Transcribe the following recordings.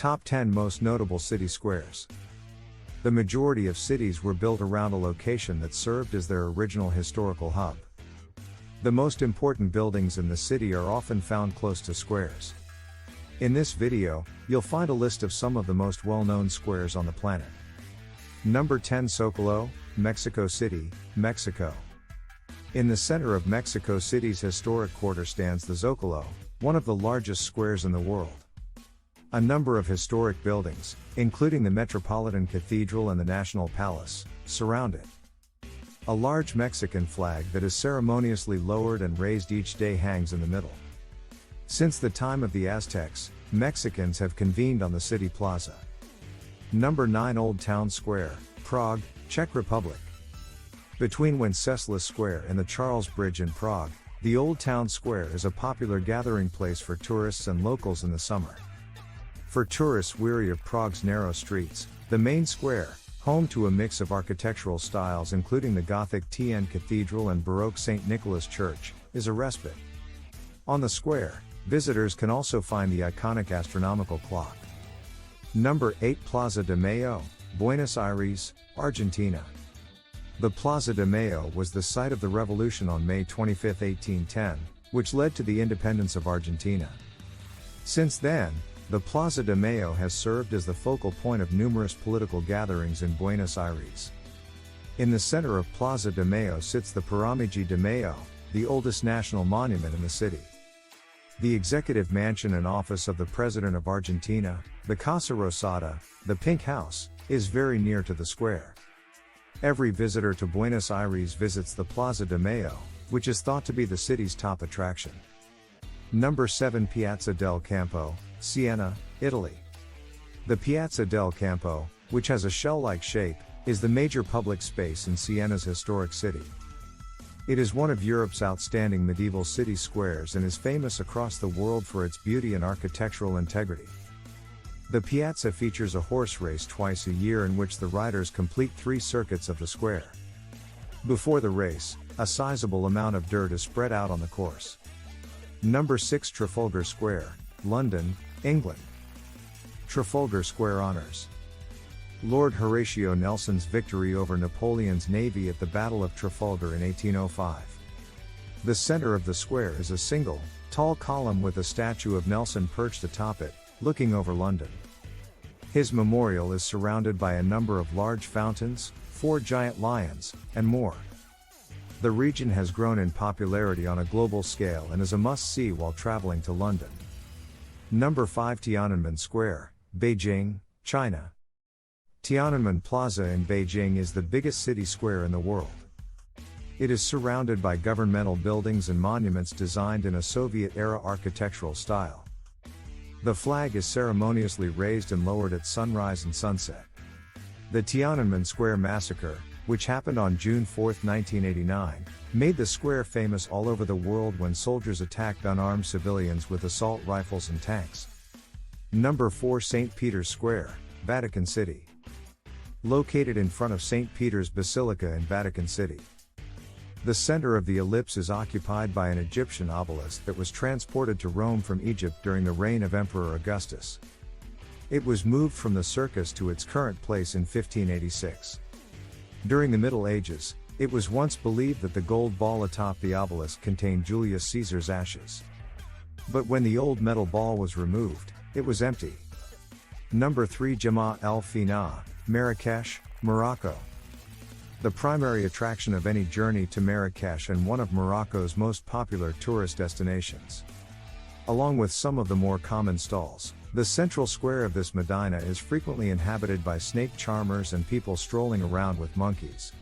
Top 10 Most Notable City Squares. The majority of cities were built around a location that served as their original historical hub. The most important buildings in the city are often found close to squares. In this video, you'll find a list of some of the most well-known squares on the planet. Number 10 Zócalo, Mexico City, Mexico. In the center of Mexico City's historic quarter stands the Zócalo, one of the largest squares in the world. A number of historic buildings, including the Metropolitan Cathedral and the National Palace, surround it. A large Mexican flag that is ceremoniously lowered and raised each day hangs in the middle. Since the time of the Aztecs, Mexicans have convened on the city plaza. Number 9 Old Town Square, Prague, Czech Republic. Between Wenceslas Square and the Charles Bridge in Prague, the Old Town Square is a popular gathering place for tourists and locals in the summer. For tourists weary of Prague's narrow streets, the main square, home to a mix of architectural styles including the Gothic Tiananmen Cathedral and Baroque St. Nicholas Church, is a respite. On the square, visitors can also find the iconic astronomical clock. Number 8 Plaza de Mayo, Buenos Aires, Argentina. The Plaza de Mayo was the site of the revolution on May 25, 1810, which led to the independence of Argentina. Since then, the Plaza de Mayo has served as the focal point of numerous political gatherings in Buenos Aires. In the center of Plaza de Mayo sits the Pirámide de Mayo, the oldest national monument in the city. The executive mansion and office of the President of Argentina, the Casa Rosada, the Pink House, is very near to the square. Every visitor to Buenos Aires visits the Plaza de Mayo, which is thought to be the city's top attraction. Number 7 Piazza del Campo, Siena, Italy. The Piazza del Campo, which has a shell-like shape, is the major public space in Siena's historic city. It is one of Europe's outstanding medieval city squares and is famous across the world for its beauty and architectural integrity. The piazza features a horse race twice a year in which the riders complete 3 circuits of the square. Before the race, a sizable amount of dirt is spread out on the course. Number 6 Trafalgar Square, London, England. Trafalgar Square honors Lord Horatio Nelson's victory over Napoleon's navy at the Battle of Trafalgar in 1805. The center of the square is a single, tall column with a statue of Nelson perched atop it, looking over London. His memorial is surrounded by a number of large fountains, 4 giant lions, and more. The region has grown in popularity on a global scale and is a must-see while traveling to London. Number 5 Tiananmen Square, Beijing, China. Tiananmen Plaza in Beijing is the biggest city square in the world. It is surrounded by governmental buildings and monuments designed in a Soviet-era architectural style. The flag is ceremoniously raised and lowered at sunrise and sunset. The Tiananmen Square Massacre, which happened on June 4, 1989, made the square famous all over the world when soldiers attacked unarmed civilians with assault rifles and tanks. Number 4 St. Peter's Square, Vatican City. Located in front of St. Peter's Basilica in Vatican City. The center of the ellipse is occupied by an Egyptian obelisk that was transported to Rome from Egypt during the reign of Emperor Augustus. It was moved from the circus to its current place in 1586. During the Middle Ages, it was once believed that the gold ball atop the obelisk contained Julius Caesar's ashes. But when the old metal ball was removed, it was empty. Number 3 Djemaa el Fina, Marrakech, Morocco. The primary attraction of any journey to Marrakech and one of Morocco's most popular tourist destinations. Along with some of the more common stalls, the central square of this Medina is frequently inhabited by snake charmers and people strolling around with monkeys.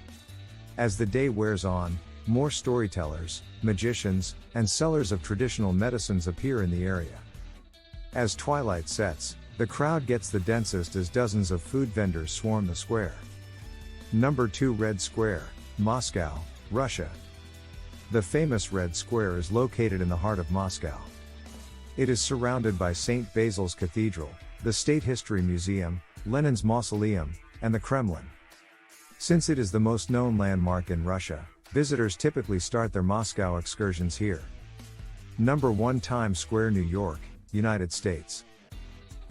As the day wears on, more storytellers, magicians, and sellers of traditional medicines appear in the area. As twilight sets, the crowd gets the densest as dozens of food vendors swarm the square. Number 2 Red Square, Moscow, Russia. The famous Red Square is located in the heart of Moscow. It is surrounded by St. Basil's Cathedral, the State History Museum, Lenin's Mausoleum, and the Kremlin. Since it is the most known landmark in Russia, visitors typically start their Moscow excursions here. Number 1 Times Square, New York, United States.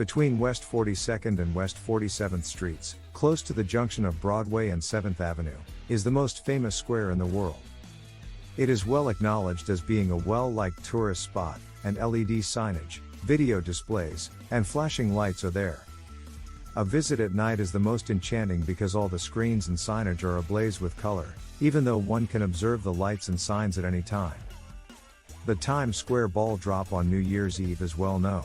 Between West 42nd and West 47th Streets, close to the junction of Broadway and 7th Avenue, is the most famous square in the world. It is well acknowledged as being a well-liked tourist spot, and LED signage, video displays, and flashing lights are there. A visit at night is the most enchanting because all the screens and signage are ablaze with color, even though one can observe the lights and signs at any time. The Times Square ball drop on New Year's Eve is well known.